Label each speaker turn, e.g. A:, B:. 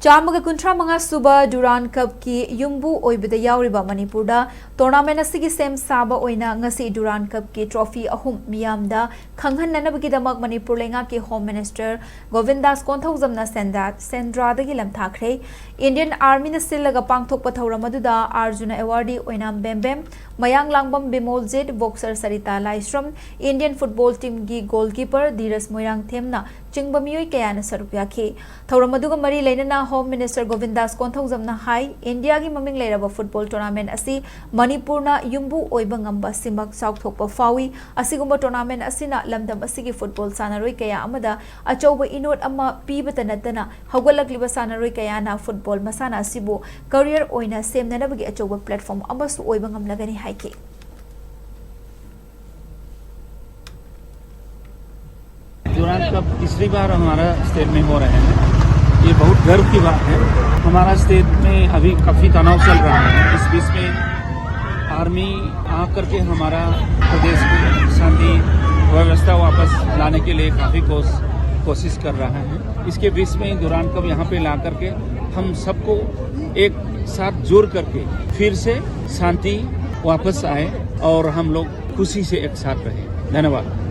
A: चामग कुंथ्रा मंगा सुबा Duran cup की युम्बु ओइबदा यावरिबा मणिपुरदा टूर्नामेंट असigi सेम साबा ओइना ngasi डुरान कप की ट्रॉफी अहुम मियामदा खंगहन्नबगी दमक मणिपुर लेंगा के होम मिनिस्टर गोविंदास कोंथौजमना सेंद्रा दगी लमथाखरे इंडियन आर्मी न सिलगा पांगथोकपा थौरम अदुदा अर्जुन अवार्डी ओइनाम बेमबेम मयांग Langbam Bimoljit boxer Sarita Laishram Indian football team की गोलकीपर धीरज मोइरांग थेमना चिंगबा मियोय कयाना सरुक याखी थौरम अदुगा मरी लेना होम मिनिस्टर गोविंदास कोंथौजमना हाई इंडिया की ममिंग लेरबा फुटबॉल टूर्नामेंट असि मणिपुरना युम्बु ओइबा ngamba सिमक साउथोकपा फावी असिगुम्बा टूर्नामेंट असिना लमदम असिगी फुटबॉल सानारोय कया अमदा अचौबा इनोट अमा पीबता नतना हौगलकलिबा सानारोय कयाना फुटबॉल मसाना असिबु करियर ओइना सेमननबगी अचौबा प्लेटफॉर्म अमसु ओइबा ngamlagani हाइके
B: दुरांत कप तीसरी बार हमारा स्टेट में हो रहे हैं। ये बहुत गर्व की बात है। हमारा स्टेट में अभी काफी तनाव चल रहा है। इस बीच में आर्मी आकर के हमारा प्रदेश को शांति व्यवस्था वापस लाने के लिए काफी कोशिश कर रहा है। इसके बीच में दुरांत कप यहाँ पे ला करके हम सबको एक साथ जोड़ करके फिर से शांति वापस आए और हम लोग खुशी से एक साथ रहे। धन्यवाद।